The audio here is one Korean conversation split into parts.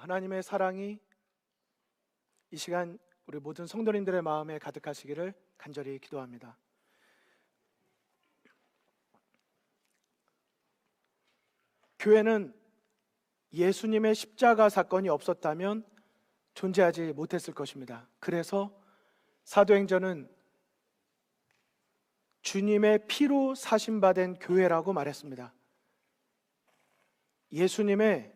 하나님의 사랑이 이 시간 우리 모든 성도님들의 마음에 가득하시기를 간절히 기도합니다. 교회는 예수님의 십자가 사건이 없었다면 존재하지 못했을 것입니다. 그래서 사도행전은 주님의 피로 사심받은 교회라고 말했습니다. 예수님의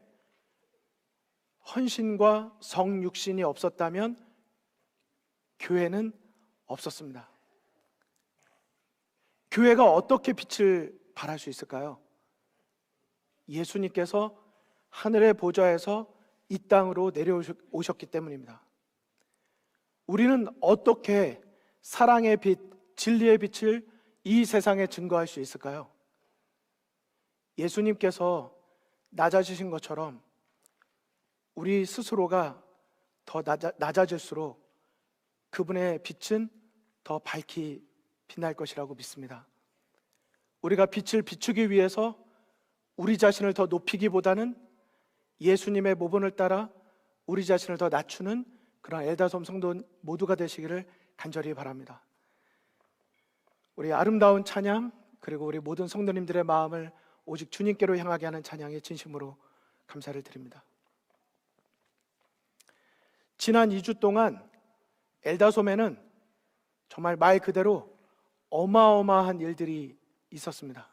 헌신과 성육신이 없었다면 교회는 없었습니다. 교회가 어떻게 빛을 발할 수 있을까요? 예수님께서 하늘의 보좌에서 이 땅으로 내려오셨기 때문입니다. 우리는 어떻게 사랑의 빛, 진리의 빛을 이 세상에 증거할 수 있을까요? 예수님께서 낮아지신 것처럼 우리 스스로가 더 낮아질수록 그분의 빛은 더 밝히 빛날 것이라고 믿습니다. 우리가 빛을 비추기 위해서 우리 자신을 더 높이기보다는 예수님의 모본을 따라 우리 자신을 더 낮추는 그런 엘다솜 성도 모두가 되시기를 간절히 바랍니다. 우리 아름다운 찬양, 그리고 우리 모든 성도님들의 마음을 오직 주님께로 향하게 하는 찬양에 진심으로 감사를 드립니다. 지난 2주 동안 엘다솜에는 정말 말 그대로 어마어마한 일들이 있었습니다.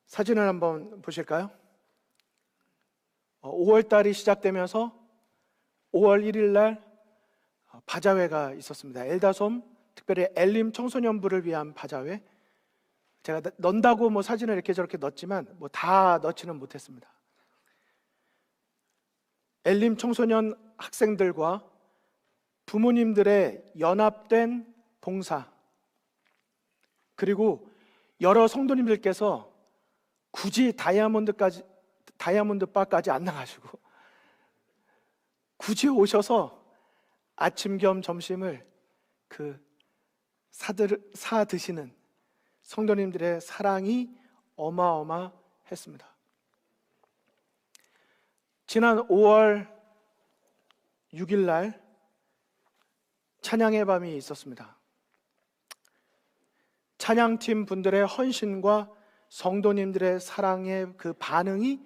사진을 한번 보실까요? 5월 달이 시작되면서 5월 1일 날 바자회가 있었습니다. 엘다솜, 특별히 엘림 청소년부를 위한 바자회. 제가 넣는다고 사진을 이렇게 저렇게 넣었지만 다 넣지는 못했습니다. 엘림 청소년 학생들과 부모님들의 연합된 봉사, 그리고 여러 성도님들께서 굳이 다이아몬드바까지 안 나가시고 굳이 오셔서 아침 겸 점심을 사 드시는 성도님들의 사랑이 어마어마했습니다. 지난 5월 6일 날 찬양의 밤이 있었습니다. 찬양팀 분들의 헌신과 성도님들의 사랑의 그 반응이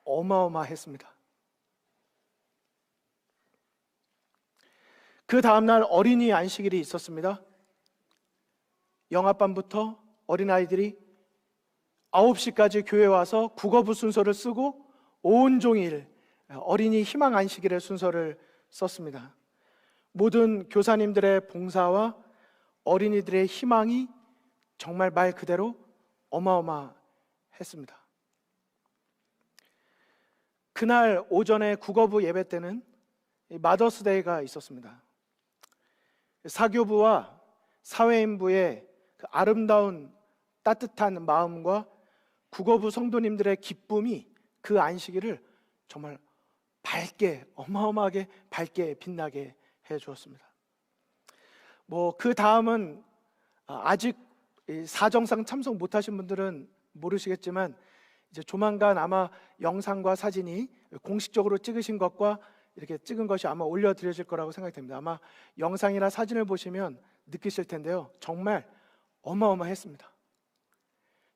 어마어마했습니다. 그 다음날 어린이 안식일이 있었습니다. 영아반부터 어린아이들이 9시까지 교회에 와서 국어부 순서를 쓰고 온종일 어린이 희망 안식일의 순서를 썼습니다. 모든 교사님들의 봉사와 어린이들의 희망이 정말 말 그대로 어마어마했습니다. 그날 오전에 국어부 예배 때는 마더스데이가 있었습니다. 사교부와 사회인부의 그 아름다운 따뜻한 마음과 국어부 성도님들의 기쁨이 그 안식일을 정말 밝게, 어마어마하게 밝게 빛나게 해 주었습니다. 그 다음은 아직 사정상 참석 못하신 분들은 모르시겠지만 이제 조만간 아마 영상과 사진이 공식적으로 찍으신 것과 이렇게 찍은 것이 아마 올려드려질 거라고 생각이 됩니다. 아마 영상이나 사진을 보시면 느끼실 텐데요, 정말 어마어마했습니다.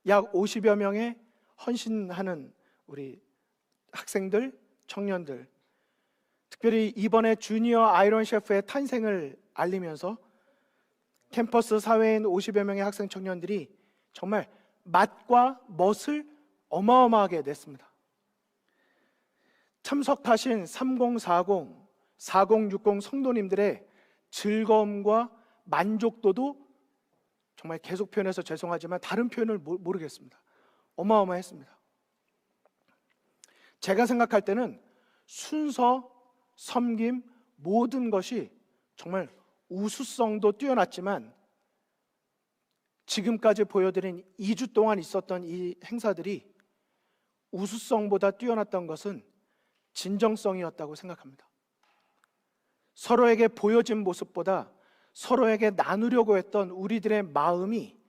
약 50여 명의 헌신하는 우리 학생들, 청년들, 특별히 이번에 주니어 아이론 셰프의 탄생을 알리면서 캠퍼스 사회인 50여 명의 학생 청년들이 정말 맛과 멋을 어마어마하게 냈습니다. 참석하신 3040, 4060 성도님들의 즐거움과 만족도도 정말 계속 표현해서 죄송하지만 다른 표현을 모르겠습니다. 어마어마했습니다. 제가 생각할 때는 순서, 섬김, 모든 것이 정말 우수성도 뛰어났지만 지금까지 보여드린 2주 동안 있었던 이 행사들이 우수성보다 뛰어났던 것은 진정성이었다고 생각합니다. 서로에게 보여진 모습보다 서로에게 나누려고 했던 우리들의 마음이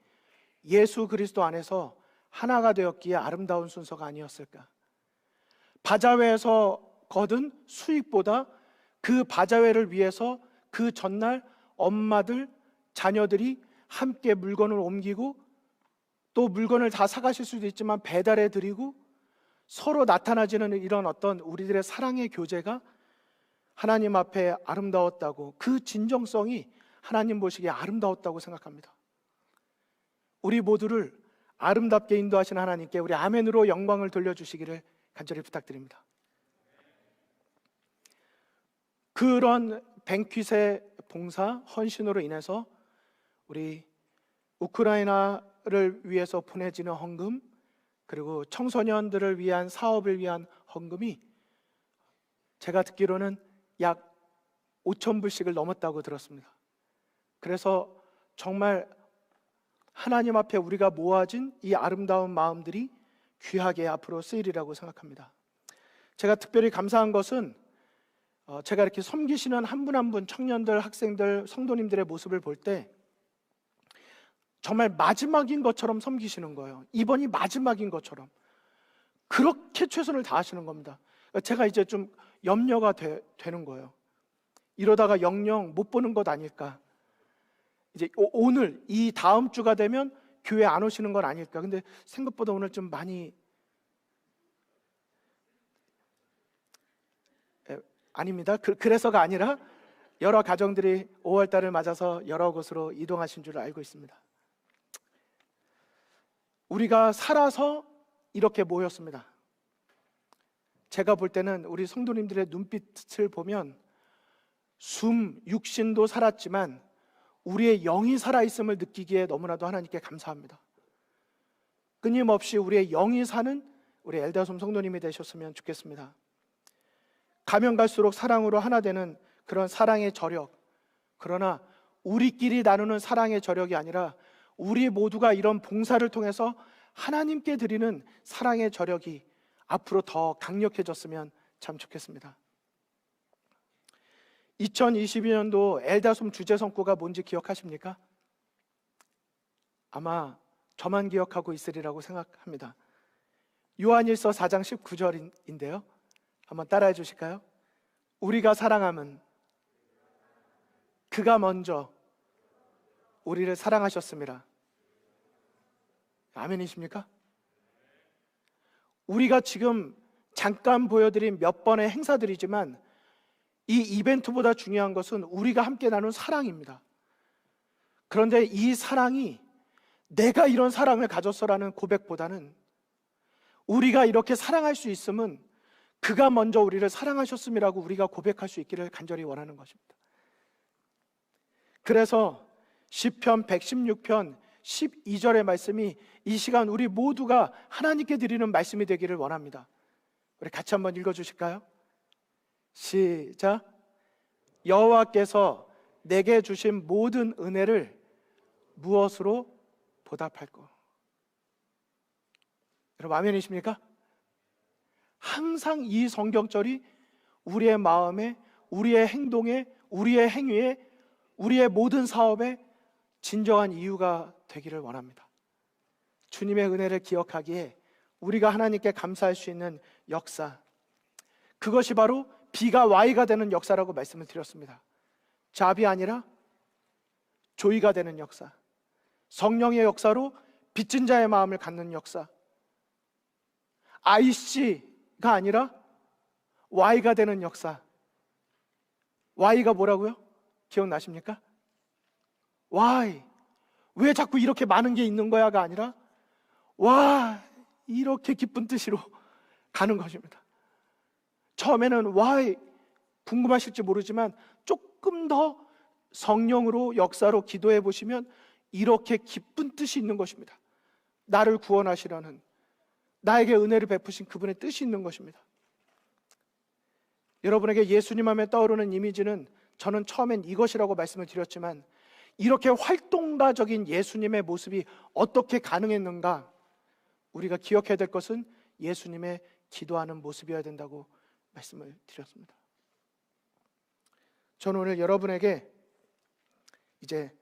예수 그리스도 안에서 하나가 되었기에 아름다운 순서가 아니었을까. 바자회에서 거둔 수익보다 그 바자회를 위해서 그 전날 엄마들, 자녀들이 함께 물건을 옮기고 또 물건을 다 사가실 수도 있지만 배달해 드리고 서로 나타나지는 이런 어떤 우리들의 사랑의 교제가 하나님 앞에 아름다웠다고, 그 진정성이 하나님 보시기에 아름다웠다고 생각합니다. 우리 모두를 아름답게 인도하시는 하나님께 우리 아멘으로 영광을 돌려주시기를 간절히 부탁드립니다. 그런 뱅퀴의 봉사, 헌신으로 인해서 우리 우크라이나를 위해서 보내지는 헌금, 그리고 청소년들을 위한 사업을 위한 헌금이 제가 듣기로는 약 5,000불씩을 넘었다고 들었습니다. 그래서 정말 하나님 앞에 우리가 모아진 이 아름다운 마음들이 귀하게 앞으로 쓰이리라고 생각합니다. 제가 특별히 감사한 것은 제가 이렇게 섬기시는 한 분 한 분, 청년들, 학생들, 성도님들의 모습을 볼 때 정말 마지막인 것처럼 섬기시는 거예요. 이번이 마지막인 것처럼 그렇게 최선을 다하시는 겁니다. 제가 이제 좀 염려가 되는 거예요. 이러다가 영영 못 보는 것 아닐까, 이제 오늘 이 다음 주가 되면 교회 안 오시는 건 아닐까. 근데 생각보다 오늘 좀 많이, 아닙니다. 그래서가 아니라 여러 가정들이 5월 달을 맞아서 여러 곳으로 이동하신 줄 알고 있습니다. 우리가 살아서 이렇게 모였습니다. 제가 볼 때는 우리 성도님들의 눈빛을 보면 육신도 살았지만 우리의 영이 살아있음을 느끼기에 너무나도 하나님께 감사합니다. 끊임없이 우리의 영이 사는 우리 엘다솜 성도님이 되셨으면 좋겠습니다. 가면 갈수록 사랑으로 하나 되는 그런 사랑의 저력, 그러나 우리끼리 나누는 사랑의 저력이 아니라 우리 모두가 이런 봉사를 통해서 하나님께 드리는 사랑의 저력이 앞으로 더 강력해졌으면 참 좋겠습니다. 2022년도 엘다솜 주제 성구가 뭔지 기억하십니까? 아마 저만 기억하고 있으리라고 생각합니다. 요한일서 4장 19절인데요. 한번 따라해 주실까요? 우리가 사랑함은 그가 먼저 우리를 사랑하셨습니다. 아멘이십니까? 우리가 지금 잠깐 보여드린 몇 번의 행사들이지만 이 이벤트보다 중요한 것은 우리가 함께 나눈 사랑입니다. 그런데 이 사랑이 내가 이런 사랑을 가졌어라는 고백보다는 우리가 이렇게 사랑할 수 있음은 그가 먼저 우리를 사랑하셨음이라고 우리가 고백할 수 있기를 간절히 원하는 것입니다. 그래서 시편 116편 12절의 말씀이 이 시간 우리 모두가 하나님께 드리는 말씀이 되기를 원합니다. 우리 같이 한번 읽어주실까요? 시작. 여호와께서 내게 주신 모든 은혜를 무엇으로 보답할꼬? 여러분 아멘이십니까? 항상 이 성경절이 우리의 마음에, 우리의 행동에, 우리의 행위에, 우리의 모든 사업에 진정한 이유가 되기를 원합니다. 주님의 은혜를 기억하기에 우리가 하나님께 감사할 수 있는 역사, 그것이 바로 B가 Y가 되는 역사라고 말씀을 드렸습니다. 잡이 아니라 조이가 되는 역사, 성령의 역사로 빚진 자의 마음을 갖는 역사, IC가 아니라 Y가 되는 역사. Y가 뭐라고요? 기억나십니까? Y, 왜 자꾸 이렇게 많은 게 있는 거야가 아니라 와, 이렇게 기쁜 뜻으로 가는 것입니다. 처음에는 why 궁금하실지 모르지만 조금 더 성령으로 역사로 기도해 보시면 이렇게 기쁜 뜻이 있는 것입니다. 나를 구원하시려는, 나에게 은혜를 베푸신 그분의 뜻이 있는 것입니다. 여러분에게 예수님 하면 떠오르는 이미지는 저는 처음엔 이것이라고 말씀을 드렸지만 이렇게 활동가적인 예수님의 모습이 어떻게 가능했는가? 우리가 기억해야 될 것은 예수님의 기도하는 모습이어야 된다고 말씀을 드렸습니다. 저는 오늘 여러분에게 이제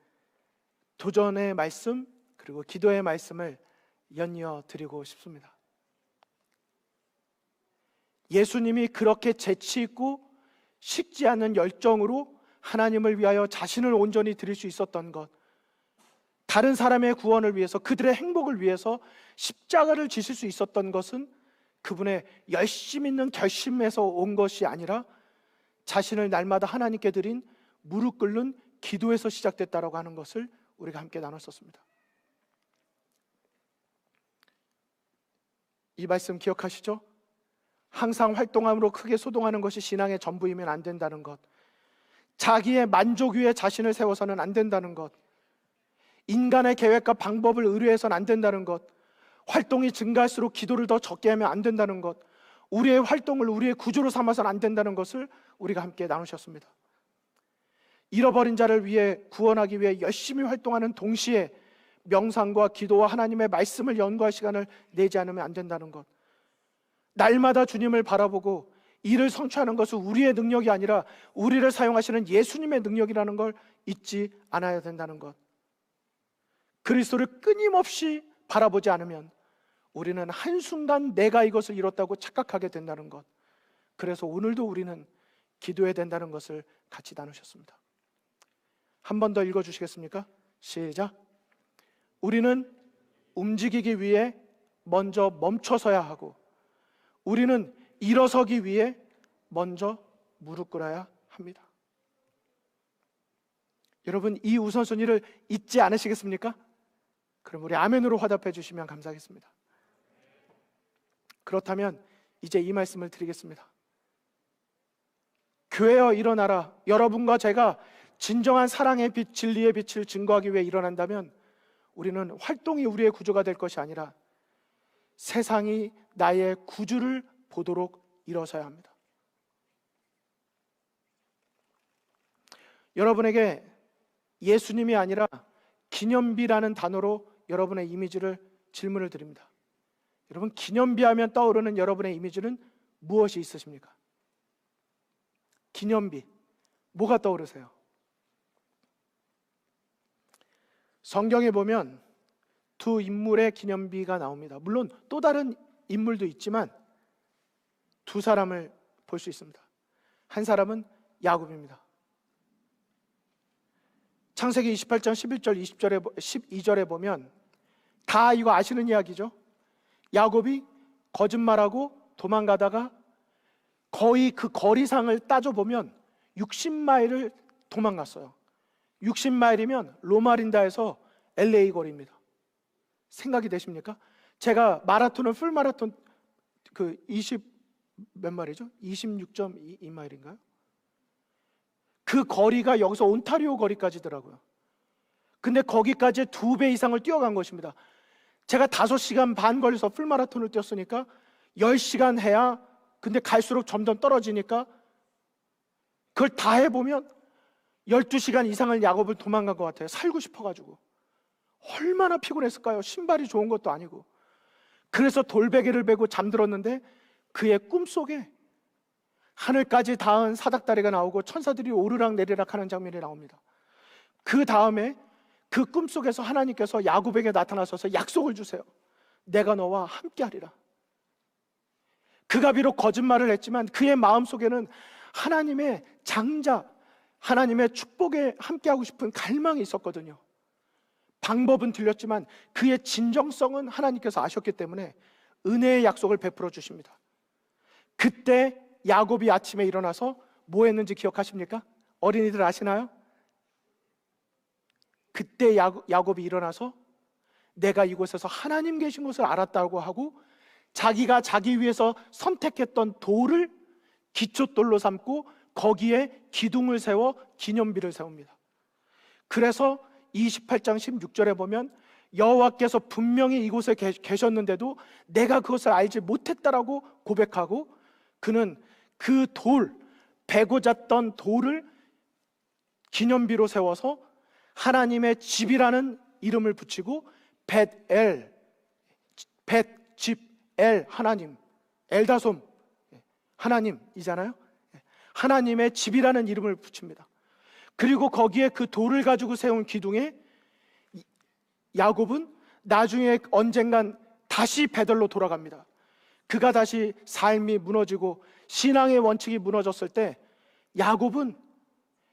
도전의 말씀 그리고 기도의 말씀을 연이어 드리고 싶습니다. 예수님이 그렇게 재치 있고 식지 않는 열정으로 하나님을 위하여 자신을 온전히 드릴 수 있었던 것, 다른 사람의 구원을 위해서, 그들의 행복을 위해서 십자가를 지실 수 있었던 것은 그분의 열심 있는 결심에서 온 것이 아니라 자신을 날마다 하나님께 드린 무릎 꿇는 기도에서 시작됐다라고 하는 것을 우리가 함께 나눴었습니다. 이 말씀 기억하시죠? 항상 활동함으로 크게 소동하는 것이 신앙의 전부이면 안 된다는 것, 자기의 만족 위에 자신을 세워서는 안 된다는 것, 인간의 계획과 방법을 의뢰해서는 안 된다는 것, 활동이 증가할수록 기도를 더 적게 하면 안 된다는 것, 우리의 활동을 우리의 구조로 삼아서는 안 된다는 것을 우리가 함께 나누셨습니다. 잃어버린 자를 위해 구원하기 위해 열심히 활동하는 동시에 명상과 기도와 하나님의 말씀을 연구할 시간을 내지 않으면 안 된다는 것, 날마다 주님을 바라보고 이를 성취하는 것은 우리의 능력이 아니라 우리를 사용하시는 예수님의 능력이라는 걸 잊지 않아야 된다는 것, 그리스도를 끊임없이 바라보지 않으면 우리는 한순간 내가 이것을 이뤘다고 착각하게 된다는 것, 그래서 오늘도 우리는 기도해야 된다는 것을 같이 나누셨습니다. 한 번 더 읽어주시겠습니까? 시작. 우리는 움직이기 위해 먼저 멈춰서야 하고, 우리는 일어서기 위해 먼저 무릎 꿇어야 합니다. 여러분, 이 우선순위를 잊지 않으시겠습니까? 그럼 우리 아멘으로 화답해 주시면 감사하겠습니다. 그렇다면 이제 이 말씀을 드리겠습니다. 교회여 일어나라. 여러분과 제가 진정한 사랑의 빛, 진리의 빛을 증거하기 위해 일어난다면 우리는 활동이 우리의 구조가 될 것이 아니라 세상이 나의 구주를 보도록 일어서야 합니다. 여러분에게 예수님이 아니라 기념비라는 단어로 여러분의 이미지를 질문을 드립니다. 여러분, 기념비하면 떠오르는 여러분의 이미지는 무엇이 있으십니까? 기념비, 뭐가 떠오르세요? 성경에 보면 두 인물의 기념비가 나옵니다. 물론 또 다른 인물도 있지만 두 사람을 볼 수 있습니다. 한 사람은 야곱입니다. 창세기 28장 11절 12절에 보면 다 이거 아시는 이야기죠. 야곱이 거짓말하고 도망가다가 거의 그 거리상을 따져보면 60마일을 도망갔어요. 60마일이면 로마린다에서 LA 거리입니다. 생각이 되십니까? 제가 마라톤을 풀마라톤 그 20 몇 마일이죠? 26.2마일인가요? 그 거리가 여기서 온타리오 거리까지더라고요. 근데 거기까지 2배 이상을 뛰어간 것입니다. 제가 5시간 반 걸려서 풀마라톤을 뛰었으니까 10시간 해야, 근데 갈수록 점점 떨어지니까 그걸 다 해보면 12시간 이상을 야곱을 도망간 것 같아요. 살고 싶어가지고. 얼마나 피곤했을까요? 신발이 좋은 것도 아니고. 그래서 돌베개를 베고 잠들었는데 그의 꿈속에 하늘까지 닿은 사닥다리가 나오고 천사들이 오르락 내리락 하는 장면이 나옵니다. 그 다음에 그 꿈속에서 하나님께서 야곱에게 나타나셔서 약속을 주세요. 내가 너와 함께하리라. 그가 비록 거짓말을 했지만 그의 마음속에는 하나님의 장자, 하나님의 축복에 함께하고 싶은 갈망이 있었거든요. 방법은 틀렸지만 그의 진정성은 하나님께서 아셨기 때문에 은혜의 약속을 베풀어 주십니다. 그때 야곱이 아침에 일어나서 뭐 했는지 기억하십니까? 어린이들 아시나요? 그때 야곱이 일어나서 내가 이곳에서 하나님 계신 것을 알았다고 하고 자기가 자기 위해서 선택했던 돌을 기초돌로 삼고 거기에 기둥을 세워 기념비를 세웁니다. 그래서 28장 16절에 보면 여호와께서 분명히 이곳에 계셨는데도 내가 그것을 알지 못했다라고 고백하고 그는 그 돌, 베고 잤던 돌을 기념비로 세워서 하나님의 집이라는 이름을 붙이고 벳엘, 벳집엘, 하나님, 엘다솜, 하나님이잖아요. 하나님의 집이라는 이름을 붙입니다. 그리고 거기에 그 돌을 가지고 세운 기둥에 야곱은 나중에 언젠간 다시 베들로 돌아갑니다. 그가 다시 삶이 무너지고 신앙의 원칙이 무너졌을 때 야곱은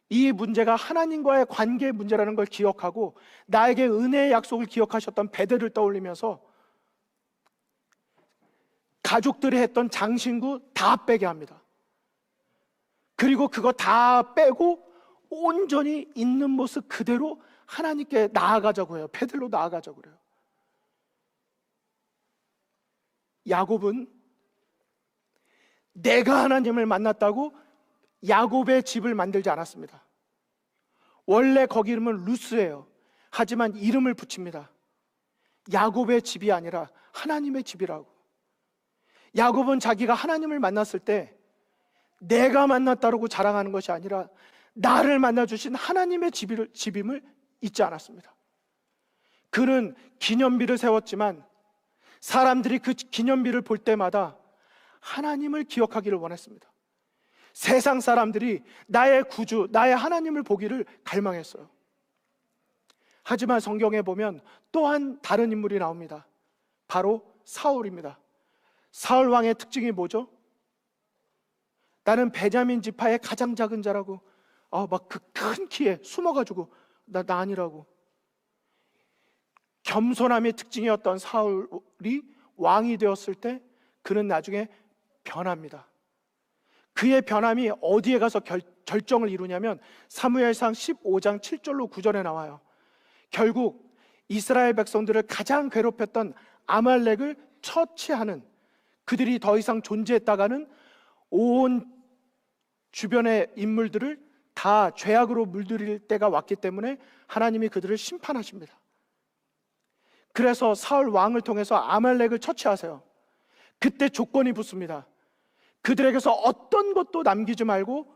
이 문제가 하나님과의 관계 문제라는 걸 기억하고 나에게 은혜의 약속을 기억하셨던 베델을 떠올리면서 가족들이 했던 장신구 다 빼게 합니다. 그리고 그거 다 빼고 온전히 있는 모습 그대로 하나님께 나아가자고 해요. 베델로 나아가자고 그래요. 야곱은 내가 하나님을 만났다고 야곱의 집을 만들지 않았습니다. 원래 거기 이름은 루스예요. 하지만 이름을 붙입니다. 야곱의 집이 아니라 하나님의 집이라고. 야곱은 자기가 하나님을 만났을 때 내가 만났다고 자랑하는 것이 아니라 나를 만나주신 하나님의 집임을 잊지 않았습니다. 그는 기념비를 세웠지만 사람들이 그 기념비를 볼 때마다 하나님을 기억하기를 원했습니다. 세상 사람들이 나의 구주, 나의 하나님을 보기를 갈망했어요. 하지만 성경에 보면 또한 다른 인물이 나옵니다. 바로 사울입니다. 사울 왕의 특징이 뭐죠? 나는 베냐민 지파의 가장 작은 자라고, 막 그 큰 키에 숨어가지고 나 아니라고. 겸손함의 특징이었던 사울이 왕이 되었을 때 그는 나중에 변합니다. 그의 변함이 어디에 가서 결정을 이루냐면 사무엘상 15장 7절로 9절에 나와요. 결국 이스라엘 백성들을 가장 괴롭혔던 아말렉을 처치하는, 그들이 더 이상 존재했다가는 온 주변의 인물들을 다 죄악으로 물들일 때가 왔기 때문에 하나님이 그들을 심판하십니다. 그래서 사울 왕을 통해서 아말렉을 처치하세요. 그때 조건이 붙습니다. 그들에게서 어떤 것도 남기지 말고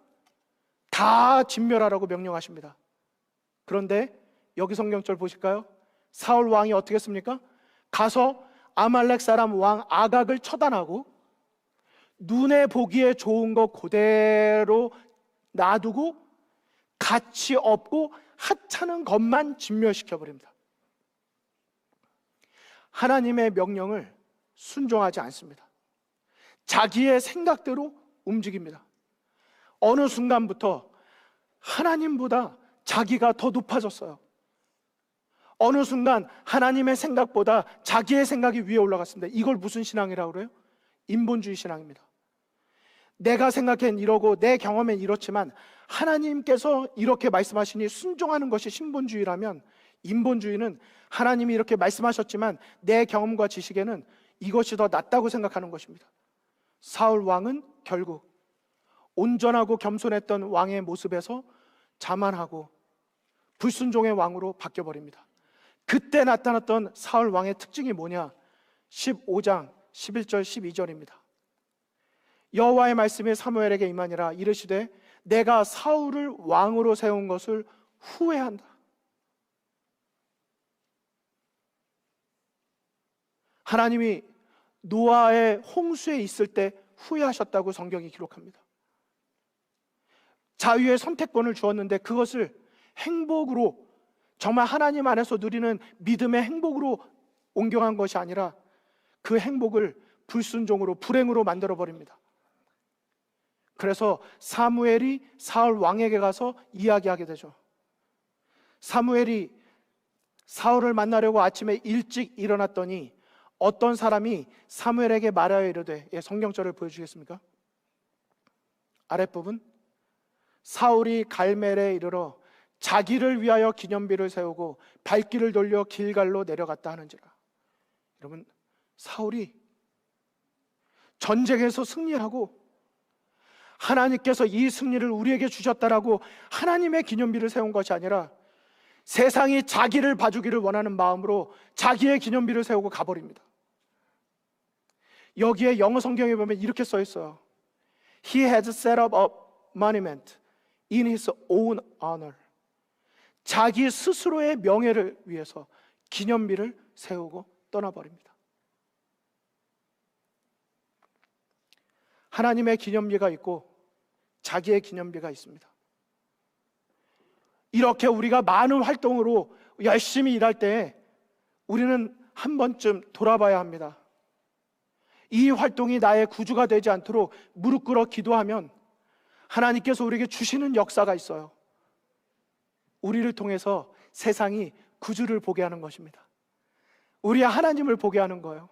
다 진멸하라고 명령하십니다. 그런데 여기 성경절 보실까요? 사울 왕이 어떻게 했습니까? 가서 아말렉 사람 왕 아각을 처단하고 눈에 보기에 좋은 거 그대로 놔두고 가치 없고 하찮은 것만 진멸시켜버립니다. 하나님의 명령을 순종하지 않습니다. 자기의 생각대로 움직입니다. 어느 순간부터 하나님보다 자기가 더 높아졌어요. 어느 순간 하나님의 생각보다 자기의 생각이 위에 올라갔습니다. 이걸 무슨 신앙이라고 그래요? 인본주의 신앙입니다. 내가 생각엔 이러고 내 경험엔 이렇지만 하나님께서 이렇게 말씀하시니 순종하는 것이 신본주의라면, 인본주의는 하나님이 이렇게 말씀하셨지만 내 경험과 지식에는 이것이 더 낫다고 생각하는 것입니다. 사울 왕은 결국 온전하고 겸손했던 왕의 모습에서 자만하고 불순종의 왕으로 바뀌어버립니다. 그때 나타났던 사울 왕의 특징이 뭐냐? 15장 11절 12절입니다. 여호와의 말씀이 사무엘에게 임하니라. 이르시되 내가 사울을 왕으로 세운 것을 후회한다. 하나님이 노아의 홍수에 있을 때 후회하셨다고 성경이 기록합니다. 자유의 선택권을 주었는데 그것을 행복으로, 정말 하나님 안에서 누리는 믿음의 행복으로 옮겨간 것이 아니라 그 행복을 불순종으로, 불행으로 만들어버립니다. 그래서 사무엘이 사울 왕에게 가서 이야기하게 되죠. 사무엘이 사울을 만나려고 아침에 일찍 일어났더니 어떤 사람이 사무엘에게 말하여 이르되, 성경절을 보여주시겠습니까? 아랫부분, 사울이 갈멜에 이르러 자기를 위하여 기념비를 세우고 발길을 돌려 길갈로 내려갔다 하는지라. 여러분, 사울이 전쟁에서 승리하고 하나님께서 이 승리를 우리에게 주셨다라고 하나님의 기념비를 세운 것이 아니라 세상이 자기를 봐주기를 원하는 마음으로 자기의 기념비를 세우고 가버립니다. 여기에 영어 성경에 보면 이렇게 써 있어요. He had set up a monument in his own honor. 자기 스스로의 명예를 위해서 기념비를 세우고 떠나버립니다. 하나님의 기념비가 있고 자기의 기념비가 있습니다. 이렇게 우리가 많은 활동으로 열심히 일할 때 우리는 한 번쯤 돌아봐야 합니다. 이 활동이 나의 구주가 되지 않도록 무릎 꿇어 기도하면 하나님께서 우리에게 주시는 역사가 있어요. 우리를 통해서 세상이 구주를 보게 하는 것입니다. 우리의 하나님을 보게 하는 거예요.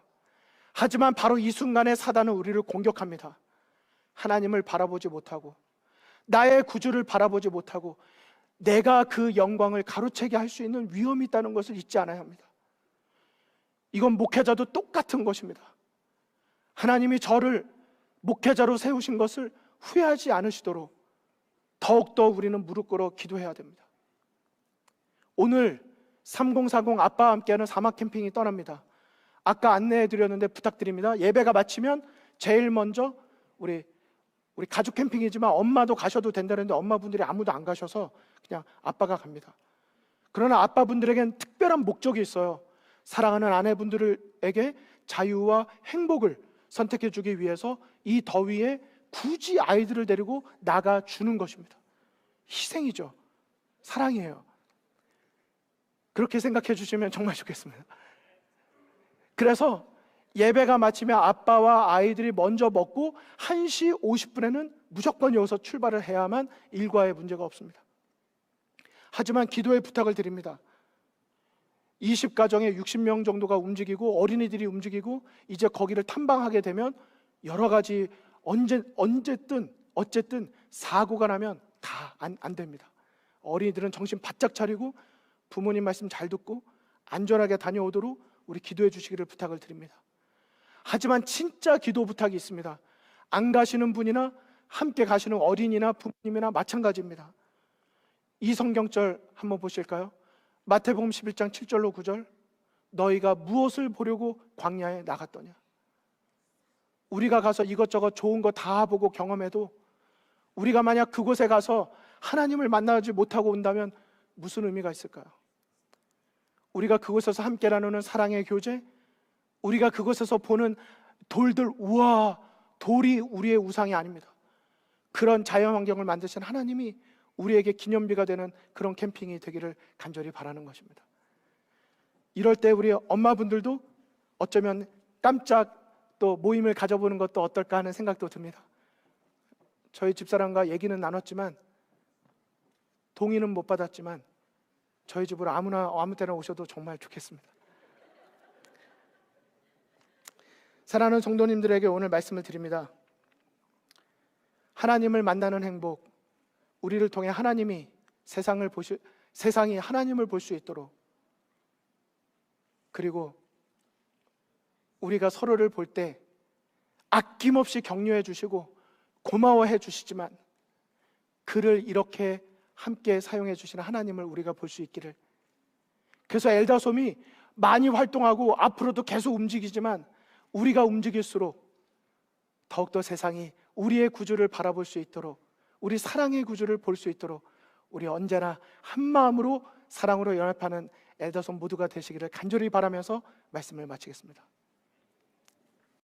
하지만 바로 이 순간에 사단은 우리를 공격합니다. 하나님을 바라보지 못하고 나의 구주를 바라보지 못하고 내가 그 영광을 가로채게 할 수 있는 위험이 있다는 것을 잊지 않아야 합니다. 이건 목회자도 똑같은 것입니다. 하나님이 저를 목회자로 세우신 것을 후회하지 않으시도록 더욱더 우리는 무릎 꿇어 기도해야 됩니다. 오늘 3040 아빠와 함께하는 사막 캠핑이 떠납니다. 아까 안내해 드렸는데 부탁드립니다. 예배가 마치면 제일 먼저 우리 가족 캠핑이지만 엄마도 가셔도 된다는데 엄마분들이 아무도 안 가셔서 그냥 아빠가 갑니다. 그러나 아빠분들에겐 특별한 목적이 있어요. 사랑하는 아내분들에게 자유와 행복을 선택해 주기 위해서 이 더위에 굳이 아이들을 데리고 나가 주는 것입니다. 희생이죠. 사랑이에요. 그렇게 생각해 주시면 정말 좋겠습니다. 그래서 예배가 마치면 아빠와 아이들이 먼저 먹고 1시 50분에는 무조건 여기서 출발을 해야만 일과에 문제가 없습니다. 하지만 기도의 부탁을 드립니다. 20가정에 60명 정도가 움직이고 어린이들이 움직이고 이제 거기를 탐방하게 되면 여러 가지 어쨌든 사고가 나면 다 안 됩니다. 어린이들은 정신 바짝 차리고 부모님 말씀 잘 듣고 안전하게 다녀오도록 우리 기도해 주시기를 부탁을 드립니다. 하지만 진짜 기도 부탁이 있습니다. 안 가시는 분이나 함께 가시는 어린이나 부모님이나 마찬가지입니다. 이 성경절 한번 보실까요? 마태복음 11장 7절로 9절. 너희가 무엇을 보려고 광야에 나갔더냐? 우리가 가서 이것저것 좋은 거 다 보고 경험해도 우리가 만약 그곳에 가서 하나님을 만나지 못하고 온다면 무슨 의미가 있을까요? 우리가 그곳에서 함께 나누는 사랑의 교제, 우리가 그곳에서 보는 돌들, 우와, 돌이 우리의 우상이 아닙니다. 그런 자연환경을 만드신 하나님이 우리에게 기념비가 되는 그런 캠핑이 되기를 간절히 바라는 것입니다. 이럴 때 우리 엄마분들도 어쩌면 깜짝 또 모임을 가져보는 것도 어떨까 하는 생각도 듭니다. 저희 집사람과 얘기는 나눴지만 동의는 못 받았지만 저희 집으로 아무 때나 오셔도 정말 좋겠습니다. 사랑하는 성도님들에게 오늘 말씀을 드립니다. 하나님을 만나는 행복, 우리를 통해 하나님이 세상이 하나님을 볼 수 있도록, 그리고 우리가 서로를 볼 때 아낌없이 격려해 주시고 고마워해 주시지만 그를 이렇게 함께 사용해 주시는 하나님을 우리가 볼 수 있기를. 그래서 엘다솜이 많이 활동하고 앞으로도 계속 움직이지만 우리가 움직일수록 더욱더 세상이 우리의 구주를 바라볼 수 있도록, 우리 사랑의 구주를 볼 수 있도록 우리 언제나 한마음으로 사랑으로 연합하는 엘다솜 모두가 되시기를 간절히 바라면서 말씀을 마치겠습니다.